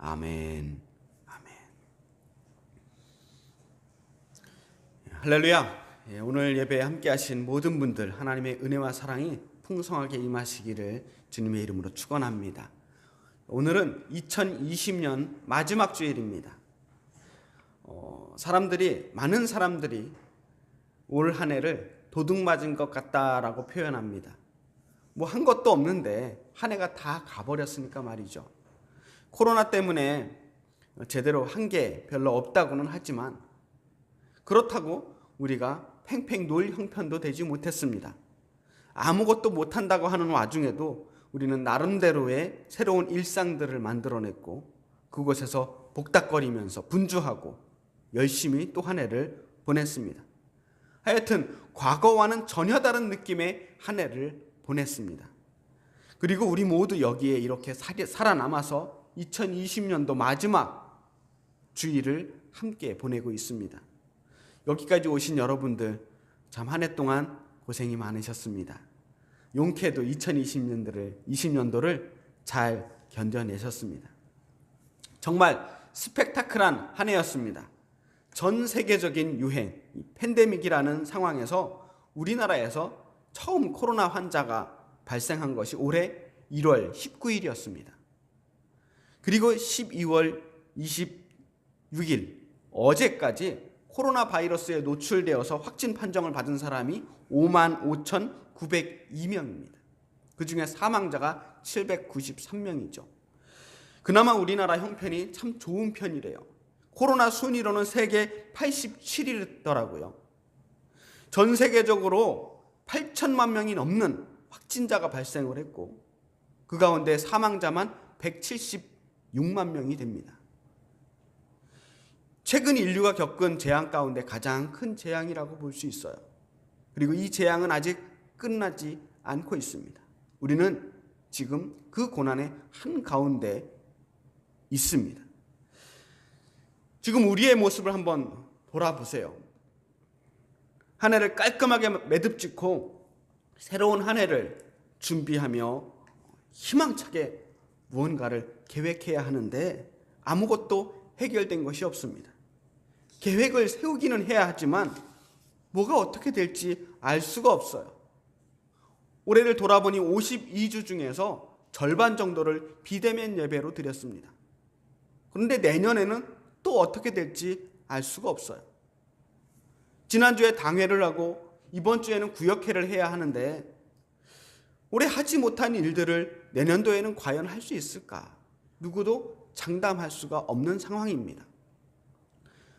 아멘. 아멘. 할렐루야. 오늘 예배에 함께 하신 모든 분들 하나님의 은혜와 사랑이 풍성하게 임하시기를 주님의 이름으로 축원합니다. 오늘은 2020년 마지막 주일입니다. 많은 사람들이 올 한 해를 도둑 맞은 것 같다라고 표현합니다. 뭐 한 것도 없는데 한 해가 다 가버렸으니까 말이죠. 코로나 때문에 제대로 한 게 별로 없다고는 하지만 그렇다고 우리가 팽팽 놀 형편도 되지 못했습니다. 아무것도 못한다고 하는 와중에도 우리는 나름대로의 새로운 일상들을 만들어냈고 그곳에서 복닥거리면서 분주하고 열심히 또 한 해를 보냈습니다. 하여튼 과거와는 전혀 다른 느낌의 한 해를 보냈습니다. 그리고 우리 모두 여기에 이렇게 살아남아서 2020년도 마지막 주일을 함께 보내고 있습니다. 여기까지 오신 여러분들 참 한 해 동안 고생이 많으셨습니다. 용케도 2020년도를 잘 견뎌내셨습니다. 정말 스펙타클한 한 해였습니다. 전 세계적인 유행, 팬데믹이라는 상황에서 우리나라에서 처음 코로나 환자가 발생한 것이 올해 1월 19일이었습니다. 그리고 12월 26일 어제까지 코로나 바이러스에 노출되어서 확진 판정을 받은 사람이 55,902명입니다. 그중에 사망자가 793명이죠. 그나마 우리나라 형편이 참 좋은 편이래요. 코로나 순위로는 세계 87위더라고요. 전 세계적으로 8천만 명이 넘는 확진자가 발생을 했고 그 가운데 사망자만 176만 명이 됩니다. 최근 인류가 겪은 재앙 가운데 가장 큰 재앙이라고 볼 수 있어요. 그리고 이 재앙은 아직 끝나지 않고 있습니다. 우리는 지금 그 고난의 한가운데 있습니다. 지금 우리의 모습을 한번 돌아보세요. 한 해를 깔끔하게 매듭짓고 새로운 한 해를 준비하며 희망차게 무언가를 계획해야 하는데 아무것도 해결된 것이 없습니다. 계획을 세우기는 해야 하지만 뭐가 어떻게 될지 알 수가 없어요. 올해를 돌아보니 52주 중에서 절반 정도를 비대면 예배로 드렸습니다. 그런데 내년에는 또 어떻게 될지 알 수가 없어요. 지난주에 당회를 하고 이번 주에는 구역회를 해야 하는데 올해 하지 못한 일들을 내년도에는 과연 할 수 있을까? 누구도 장담할 수가 없는 상황입니다.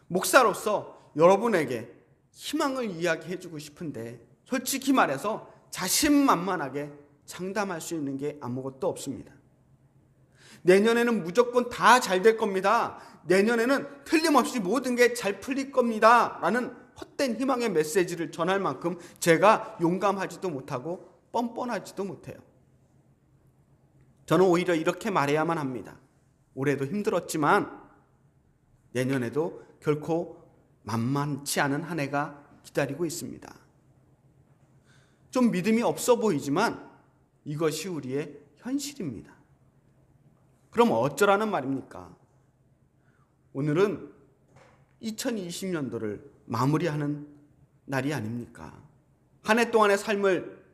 목사로서 여러분에게 희망을 이야기해주고 싶은데 솔직히 말해서 자신만만하게 장담할 수 있는 게 아무것도 없습니다. 내년에는 무조건 다 잘 될 겁니다. 내년에는 틀림없이 모든 게 잘 풀릴 겁니다. 라는 헛된 희망의 메시지를 전할 만큼 제가 용감하지도 못하고 뻔뻔하지도 못해요. 저는 오히려 이렇게 말해야만 합니다. 올해도 힘들었지만 내년에도 결코 만만치 않은 한 해가 기다리고 있습니다. 좀 믿음이 없어 보이지만 이것이 우리의 현실입니다. 그럼 어쩌라는 말입니까? 오늘은 2020년도를 마무리하는 날이 아닙니까? 한 해 동안의 삶을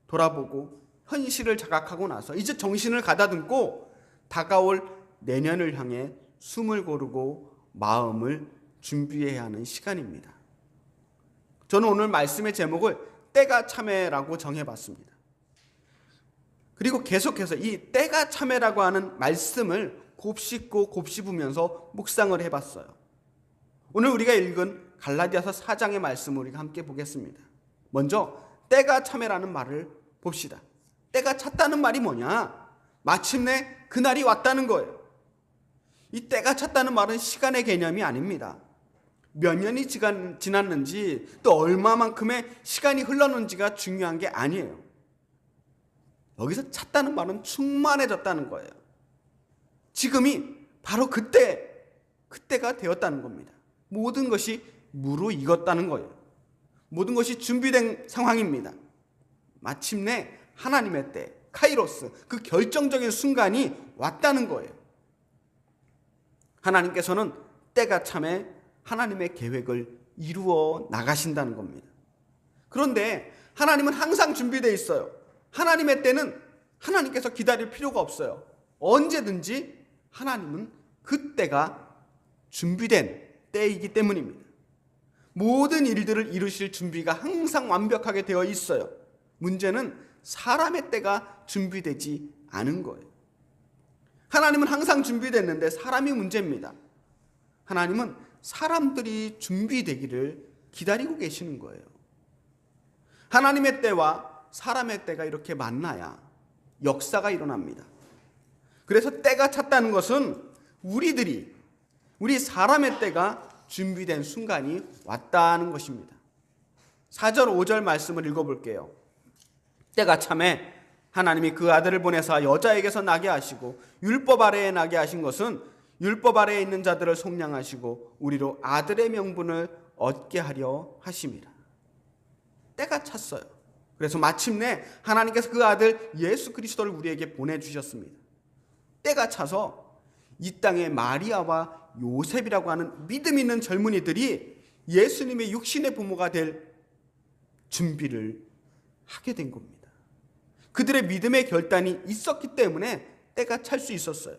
돌아보고 현실을 자각하고 나서 이제 정신을 가다듬고 다가올 내년을 향해 숨을 고르고 마음을 준비해야 하는 시간입니다. 저는 오늘 말씀의 제목을 때가 참해라고 정해봤습니다. 그리고 계속해서 이 때가 참해라고 하는 말씀을 곱씹고 곱씹으면서 묵상을 해봤어요. 오늘 우리가 읽은 갈라디아서 4장의 말씀을 우리가 함께 보겠습니다. 먼저 때가 참해라는 말을 봅시다. 때가 찼다는 말이 뭐냐? 마침내 그날이 왔다는 거예요. 이 때가 찼다는 말은 시간의 개념이 아닙니다. 몇 년이 지났는지 또 얼마만큼의 시간이 흘렀는지가 중요한 게 아니에요. 여기서 찼다는 말은 충만해졌다는 거예요. 지금이 바로 그때가 되었다는 겁니다. 모든 것이 무르익었다는 거예요. 모든 것이 준비된 상황입니다. 마침내 하나님의 때, 카이로스, 그 결정적인 순간이 왔다는 거예요. 하나님께서는 때가 참에 하나님의 계획을 이루어 나가신다는 겁니다. 그런데 하나님은 항상 준비되어 있어요. 하나님의 때는 하나님께서 기다릴 필요가 없어요. 언제든지 하나님은 그 때가 준비된 때이기 때문입니다. 모든 일들을 이루실 준비가 항상 완벽하게 되어 있어요. 문제는 사람의 때가 준비되지 않은 거예요. 하나님은 항상 준비됐는데 사람이 문제입니다. 하나님은 사람들이 준비되기를 기다리고 계시는 거예요. 하나님의 때와 사람의 때가 이렇게 만나야 역사가 일어납니다. 그래서 때가 찼다는 것은 우리 사람의 때가 준비된 순간이 왔다는 것입니다. 4절 5절 말씀을 읽어볼게요. 때가 참에 하나님이 그 아들을 보내사 여자에게서 나게 하시고 율법 아래에 나게 하신 것은 율법 아래에 있는 자들을 속량하시고 우리로 아들의 명분을 얻게 하려 하심이라. 때가 찼어요. 그래서 마침내 하나님께서 그 아들 예수 그리스도를 우리에게 보내주셨습니다. 때가 차서 이 땅에 마리아와 요셉이라고 하는 믿음 있는 젊은이들이 예수님의 육신의 부모가 될 준비를 하게 된 겁니다. 그들의 믿음의 결단이 있었기 때문에 때가 찰 수 있었어요.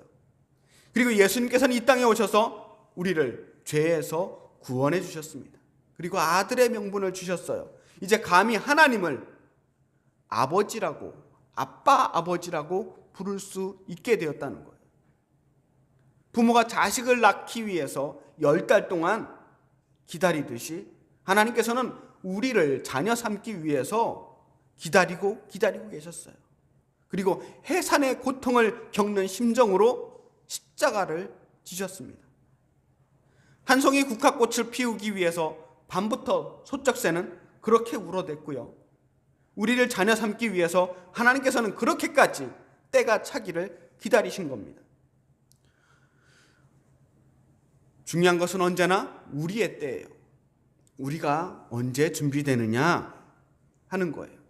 그리고 예수님께서는 이 땅에 오셔서 우리를 죄에서 구원해 주셨습니다. 그리고 아들의 명분을 주셨어요. 이제 감히 하나님을 아버지라고, 아빠 아버지라고 부를 수 있게 되었다는 거예요. 부모가 자식을 낳기 위해서 10달 동안 기다리듯이 하나님께서는 우리를 자녀 삼기 위해서 기다리고 계셨어요. 그리고 해산의 고통을 겪는 심정으로 십자가를 지셨습니다. 한 송이 국화꽃을 피우기 위해서 밤부터 소쩍새는 그렇게 울어댔고요. 우리를 자녀 삼기 위해서 하나님께서는 그렇게까지 때가 차기를 기다리신 겁니다. 중요한 것은 언제나 우리의 때예요. 우리가 언제 준비되느냐 하는 거예요.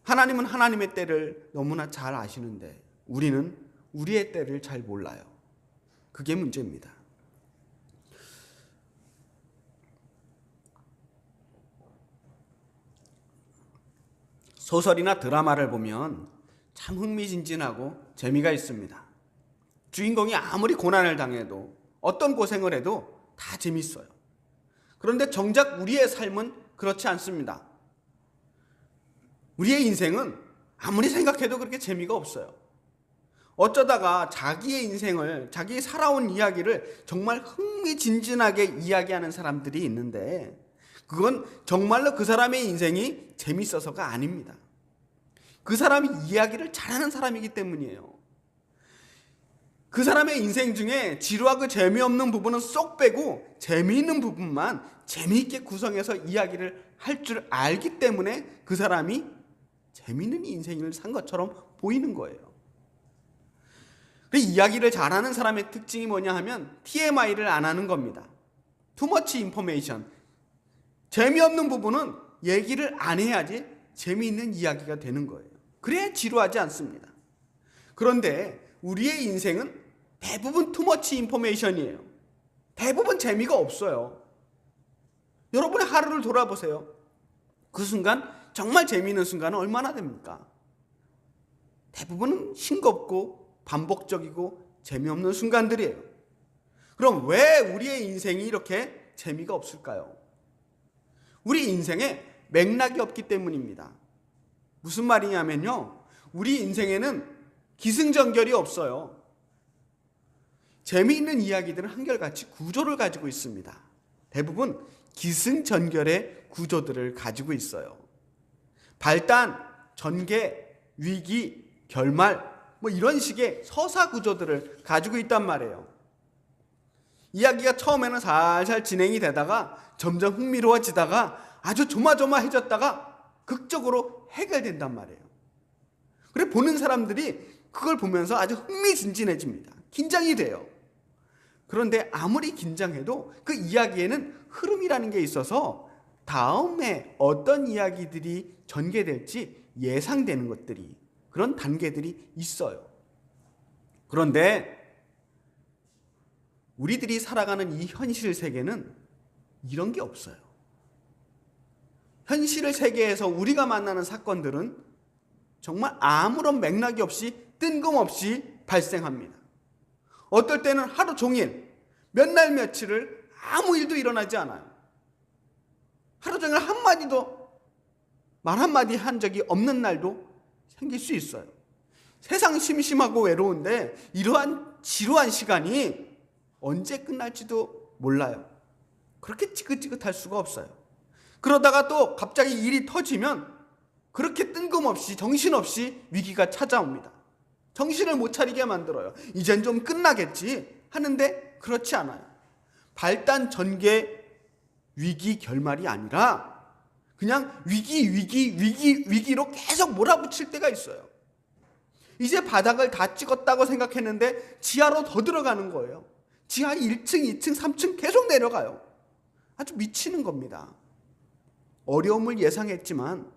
하나님은 하나님의 때를 너무나 잘 아시는데 우리는 우리의 때를 잘 몰라요. 그게 문제입니다. 소설이나 드라마를 보면 참 흥미진진하고 재미가 있습니다. 주인공이 아무리 고난을 당해도 어떤 고생을 해도 다 재밌어요. 그런데 정작 우리의 삶은 그렇지 않습니다. 우리의 인생은 아무리 생각해도 그렇게 재미가 없어요. 어쩌다가 자기의 인생을, 자기 살아온 이야기를 정말 흥미진진하게 이야기하는 사람들이 있는데 그건 정말로 그 사람의 인생이 재밌어서가 아닙니다. 그 사람이 이야기를 잘하는 사람이기 때문이에요. 그 사람의 인생 중에 지루하고 재미없는 부분은 쏙 빼고 재미있는 부분만 재미있게 구성해서 이야기를 할 줄 알기 때문에 그 사람이 재미있는 인생을 산 것처럼 보이는 거예요. 그 이야기를 잘하는 사람의 특징이 뭐냐 하면 TMI를 안 하는 겁니다. Too much information. 재미없는 부분은 얘기를 안 해야지 재미있는 이야기가 되는 거예요. 그래야 지루하지 않습니다. 그런데 우리의 인생은 대부분 too much information이에요. 대부분 재미가 없어요. 여러분의 하루를 돌아보세요. 그 순간 정말 재미있는 순간은 얼마나 됩니까? 대부분은 싱겁고 반복적이고 재미없는 순간들이에요. 그럼 왜 우리의 인생이 이렇게 재미가 없을까요? 우리 인생에 맥락이 없기 때문입니다. 무슨 말이냐면요, 우리 인생에는 기승전결이 없어요. 재미있는 이야기들은 한결같이 구조를 가지고 있습니다. 대부분 기승전결의 구조들을 가지고 있어요. 발단, 전개, 위기, 결말, 이런 식의 서사 구조들을 가지고 있단 말이에요. 이야기가 처음에는 살살 진행이 되다가 점점 흥미로워지다가 아주 조마조마해졌다가 극적으로 해결된단 말이에요. 그래 보는 사람들이 그걸 보면서 아주 흥미진진해집니다. 긴장이 돼요. 그런데 아무리 긴장해도 그 이야기에는 흐름이라는 게 있어서 다음에 어떤 이야기들이 전개될지 예상되는 것들이, 그런 단계들이 있어요. 그런데 우리들이 살아가는 이 현실 세계는 이런 게 없어요. 현실 세계에서 우리가 만나는 사건들은 정말 아무런 맥락이 없이 뜬금없이 발생합니다. 어떨 때는 하루 종일 몇 날 며칠을 아무 일도 일어나지 않아요. 하루 종일 한마디도 말 한마디 한 적이 없는 날도 생길 수 있어요. 세상 심심하고 외로운데 이러한 지루한 시간이 언제 끝날지도 몰라요. 그렇게 지긋지긋할 수가 없어요. 그러다가 또 갑자기 일이 터지면 그렇게 뜬금없이 정신없이 위기가 찾아옵니다. 정신을 못 차리게 만들어요. 이젠 좀 끝나겠지 하는데 그렇지 않아요. 발단 전개 위기 결말이 아니라 그냥 위기로 계속 몰아붙일 때가 있어요. 이제 바닥을 다 찍었다고 생각했는데 지하로 더 들어가는 거예요. 지하 1층, 2층, 3층 계속 내려가요. 아주 미치는 겁니다. 어려움을 예상했지만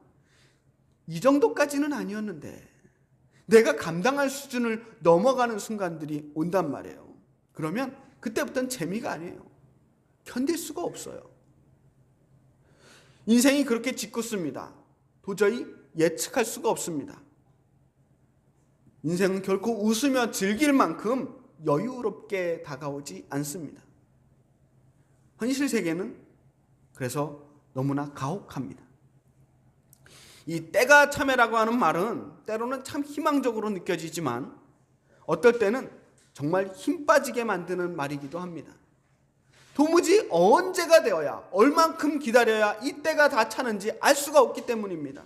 이 정도까지는 아니었는데 내가 감당할 수준을 넘어가는 순간들이 온단 말이에요. 그러면 그때부터는 재미가 아니에요. 견딜 수가 없어요. 인생이 그렇게 짓궂습니다. 도저히 예측할 수가 없습니다. 인생은 결코 웃으며 즐길 만큼 여유롭게 다가오지 않습니다. 현실 세계는 그래서 너무나 가혹합니다. 이 때가 참회라고 하는 말은 때로는 참 희망적으로 느껴지지만 어떨 때는 정말 힘 빠지게 만드는 말이기도 합니다. 도무지 언제가 되어야 얼만큼 기다려야 이 때가 다 차는지 알 수가 없기 때문입니다.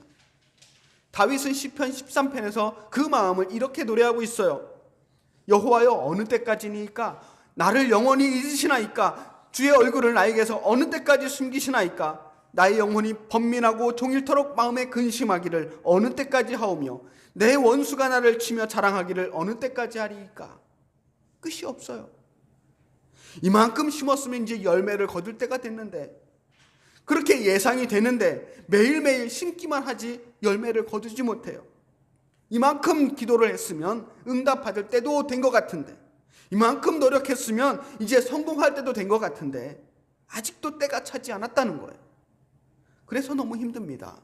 다윗은 시편 13편에서 그 마음을 이렇게 노래하고 있어요. 여호와여 어느 때까지니까 나를 영원히 잊으시나이까 주의 얼굴을 나에게서 어느 때까지 숨기시나이까 나의 영혼이 번민하고 종일토록 마음에 근심하기를 어느 때까지 하오며 내 원수가 나를 치며 자랑하기를 어느 때까지 하리이까. 끝이 없어요. 이만큼 심었으면 이제 열매를 거둘 때가 됐는데 그렇게 예상이 되는데 매일매일 심기만 하지 열매를 거두지 못해요. 이만큼 기도를 했으면 응답받을 때도 된 것 같은데 이만큼 노력했으면 이제 성공할 때도 된 것 같은데 아직도 때가 차지 않았다는 거예요. 그래서 너무 힘듭니다.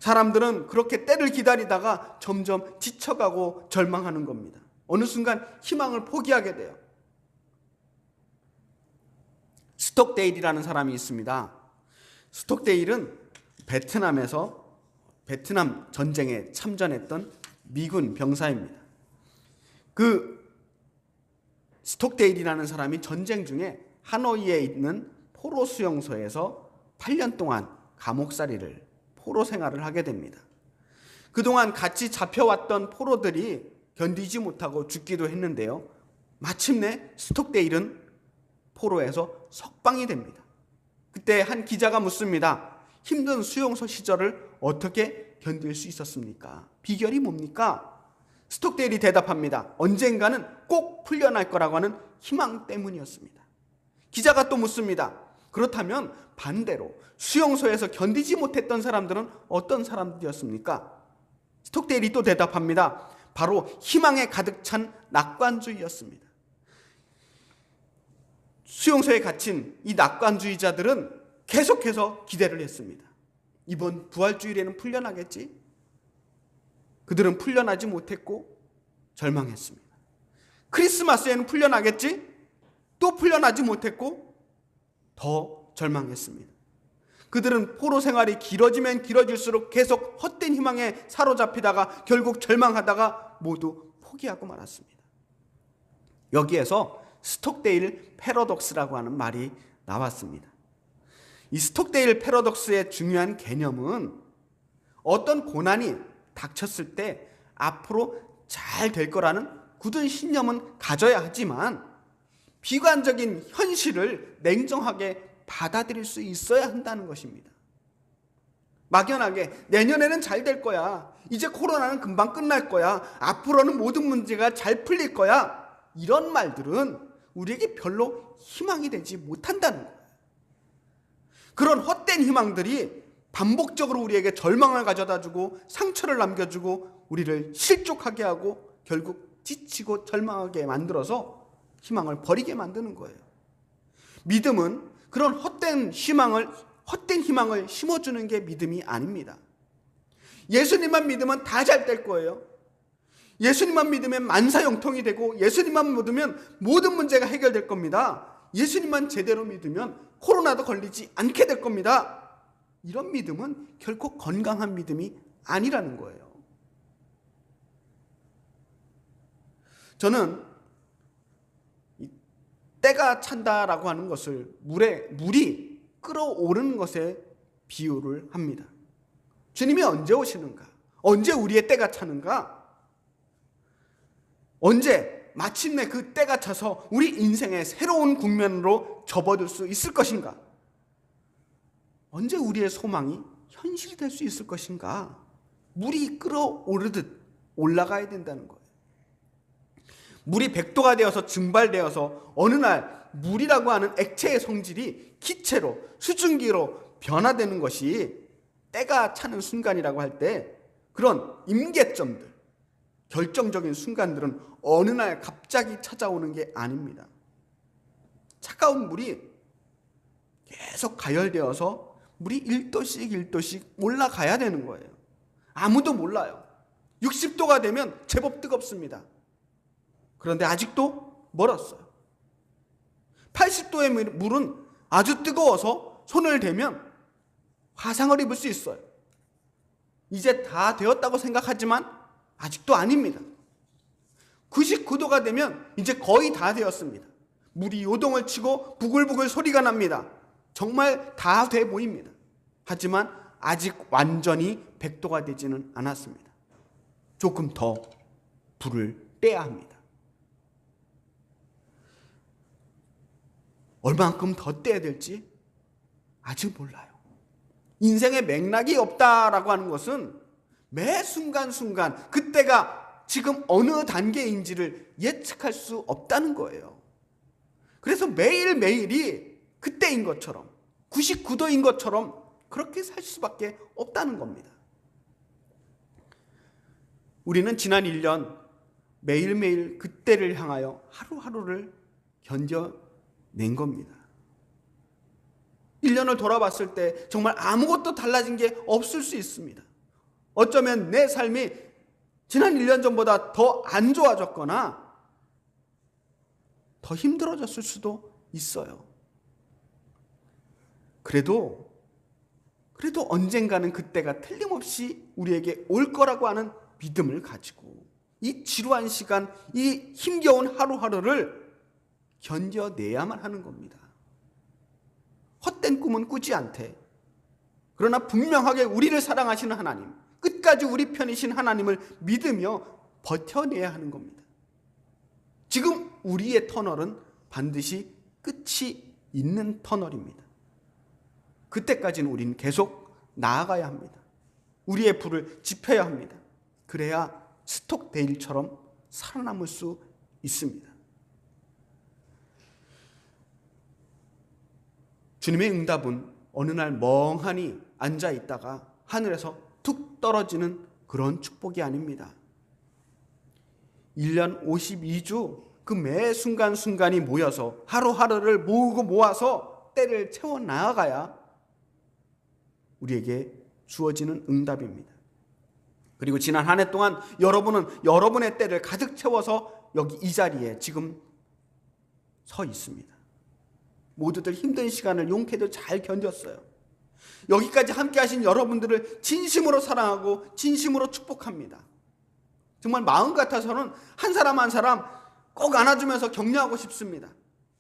사람들은 그렇게 때를 기다리다가 점점 지쳐가고 절망하는 겁니다. 어느 순간 희망을 포기하게 돼요. 스톡데일이라는 사람이 있습니다. 스톡데일은 베트남 전쟁에 참전했던 미군 병사입니다. 그 스톡데일이라는 사람이 전쟁 중에 하노이에 있는 포로 수용소에서 8년 동안 감옥살이를 포로 생활을 하게 됩니다. 그동안 같이 잡혀왔던 포로들이 견디지 못하고 죽기도 했는데요. 마침내 스톡데일은 포로에서 석방이 됩니다. 그때 한 기자가 묻습니다. 힘든 수용소 시절을 어떻게 견딜 수 있었습니까? 비결이 뭡니까? 스톡데일이 대답합니다. 언젠가는 꼭 풀려날 거라고 하는 희망 때문이었습니다. 기자가 또 묻습니다. 그렇다면 반대로 수용소에서 견디지 못했던 사람들은 어떤 사람들이었습니까? 스톡데일이 또 대답합니다. 바로 희망에 가득 찬 낙관주의였습니다. 수용소에 갇힌 이 낙관주의자들은 계속해서 기대를 했습니다. 이번 부활주일에는 풀려나겠지? 그들은 풀려나지 못했고 절망했습니다. 크리스마스에는 풀려나겠지? 또 풀려나지 못했고 더 절망했습니다. 그들은 포로 생활이 길어지면 길어질수록 계속 헛된 희망에 사로잡히다가 결국 절망하다가 모두 포기하고 말았습니다. 여기에서 스톡데일 패러독스라고 하는 말이 나왔습니다. 이 스톡데일 패러독스의 중요한 개념은 어떤 고난이 닥쳤을 때 앞으로 잘 될 거라는 굳은 신념은 가져야 하지만 비관적인 현실을 냉정하게 받아들일 수 있어야 한다는 것입니다. 막연하게 내년에는 잘 될 거야. 이제 코로나는 금방 끝날 거야. 앞으로는 모든 문제가 잘 풀릴 거야. 이런 말들은 우리에게 별로 희망이 되지 못한다는 거예요. 그런 헛된 희망들이 반복적으로 우리에게 절망을 가져다주고 상처를 남겨주고 우리를 실족하게 하고 결국 지치고 절망하게 만들어서 희망을 버리게 만드는 거예요. 믿음은 그런 헛된 희망을 심어주는 게 믿음이 아닙니다. 예수님만 믿으면 다 잘 될 거예요. 예수님만 믿으면 만사형통이 되고 예수님만 믿으면 모든 문제가 해결될 겁니다. 예수님만 제대로 믿으면 코로나도 걸리지 않게 될 겁니다. 이런 믿음은 결코 건강한 믿음이 아니라는 거예요. 저는 때가 찬다라고 하는 것을 물이 끓어오르는 것에 비유를 합니다. 주님이 언제 오시는가? 언제 우리의 때가 차는가? 언제 마침내 그 때가 차서 우리 인생의 새로운 국면으로 접어들 수 있을 것인가? 언제 우리의 소망이 현실될 수 있을 것인가? 물이 끓어오르듯 올라가야 된다는 거예요. 물이 100도가 되어서 증발되어서 어느 날 물이라고 하는 액체의 성질이 기체로 수증기로 변화되는 것이 때가 차는 순간이라고 할 때 그런 임계점들, 결정적인 순간들은 어느 날 갑자기 찾아오는 게 아닙니다. 차가운 물이 계속 가열되어서 물이 1도씩 올라가야 되는 거예요. 아무도 몰라요. 60도가 되면 제법 뜨겁습니다. 그런데 아직도 멀었어요. 80도의 물은 아주 뜨거워서 손을 대면 화상을 입을 수 있어요. 이제 다 되었다고 생각하지만 아직도 아닙니다. 99도가 되면 이제 거의 다 되었습니다. 물이 요동을 치고 부글부글 소리가 납니다. 정말 다 돼 보입니다. 하지만 아직 완전히 100도가 되지는 않았습니다. 조금 더 불을 떼야 합니다. 얼만큼 더 떼야 될지 아직 몰라요. 인생의 맥락이 없다라고 하는 것은 매 순간순간 그때가 지금 어느 단계인지를 예측할 수 없다는 거예요. 그래서 매일매일이 그때인 것처럼 99도인 것처럼 그렇게 살 수밖에 없다는 겁니다. 우리는 지난 1년 매일매일 그때를 향하여 하루하루를 견뎌낸 겁니다. 1년을 돌아봤을 때 정말 아무것도 달라진 게 없을 수 있습니다. 어쩌면 내 삶이 지난 1년 전보다 더 안 좋아졌거나 더 힘들어졌을 수도 있어요. 그래도 언젠가는 그때가 틀림없이 우리에게 올 거라고 하는 믿음을 가지고 이 지루한 시간, 이 힘겨운 하루하루를 견뎌내야만 하는 겁니다. 헛된 꿈은 꾸지 않되 그러나 분명하게 우리를 사랑하시는 하나님, 끝까지 우리 편이신 하나님을 믿으며 버텨내야 하는 겁니다. 지금 우리의 터널은 반드시 끝이 있는 터널입니다. 그때까지는 우리는 계속 나아가야 합니다. 우리의 불을 지펴야 합니다. 그래야 스톡데일처럼 살아남을 수 있습니다. 주님의 응답은 어느 날 멍하니 앉아 있다가 하늘에서 툭 떨어지는 그런 축복이 아닙니다. 1년 52주 그 매 순간순간이 모여서 하루하루를 모으고 모아서 때를 채워 나아가야 우리에게 주어지는 응답입니다. 그리고 지난 한 해 동안 여러분은 여러분의 때를 가득 채워서 여기 이 자리에 지금 서 있습니다. 모두들 힘든 시간을 용케도 잘 견뎠어요. 여기까지 함께 하신 여러분들을 진심으로 사랑하고 진심으로 축복합니다. 정말 마음 같아서는 한 사람 한 사람 꼭 안아주면서 격려하고 싶습니다.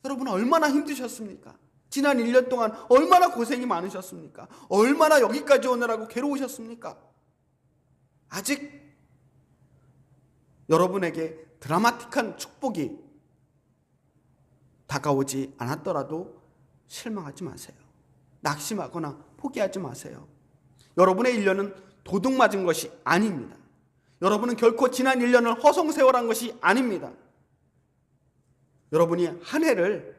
여러분 얼마나 힘드셨습니까? 지난 1년 동안 얼마나 고생이 많으셨습니까? 얼마나 여기까지 오느라고 괴로우셨습니까? 아직 여러분에게 드라마틱한 축복이 다가오지 않았더라도 실망하지 마세요. 낙심하거나 포기하지 마세요. 여러분의 1년은 도둑 맞은 것이 아닙니다. 여러분은 결코 지난 1년을 허송세월한 것이 아닙니다. 여러분이 한 해를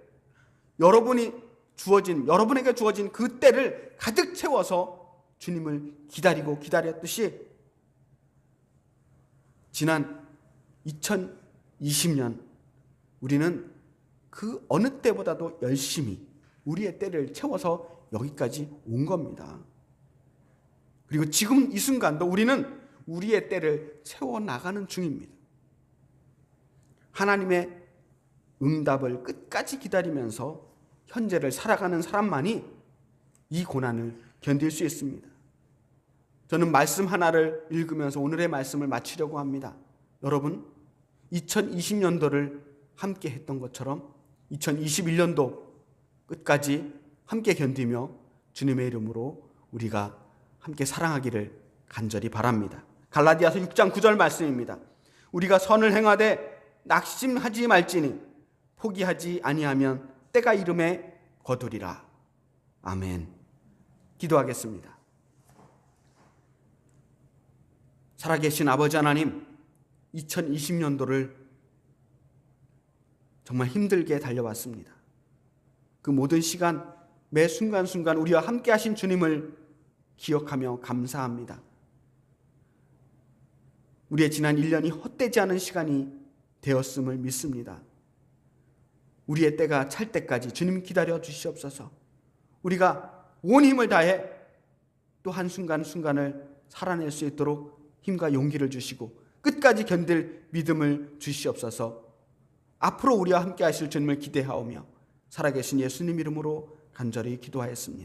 여러분에게 주어진 그 때를 가득 채워서 주님을 기다리고 기다렸듯이 지난 20년 우리는 그 어느 때보다도 열심히 우리의 때를 채워서 여기까지 온 겁니다. 그리고 지금 이 순간도 우리는 우리의 때를 채워나가는 중입니다. 하나님의 응답을 끝까지 기다리면서 현재를 살아가는 사람만이 이 고난을 견딜 수 있습니다. 저는 말씀 하나를 읽으면서 오늘의 말씀을 마치려고 합니다. 여러분, 2020년도를 함께 했던 것처럼 2021년도 끝까지 함께 견디며 주님의 이름으로 우리가 함께 사랑하기를 간절히 바랍니다. 갈라디아서 6장 9절 말씀입니다. 우리가 선을 행하되 낙심하지 말지니 포기하지 아니하면 때가 이름에 거두리라. 아멘. 기도하겠습니다. 살아계신 아버지 하나님, 2020년도를 정말 힘들게 달려왔습니다. 그 모든 시간, 매 순간순간 우리와 함께 하신 주님을 기억하며 감사합니다. 우리의 지난 1년이 헛되지 않은 시간이 되었음을 믿습니다. 우리의 때가 찰 때까지 주님 기다려 주시옵소서. 우리가 온 힘을 다해 또 한순간순간을 살아낼 수 있도록 힘과 용기를 주시고 끝까지 견딜 믿음을 주시옵소서. 앞으로 우리와 함께 하실 주님을 기대하오며 살아계신 예수님 이름으로 간절히 기도하였습니다.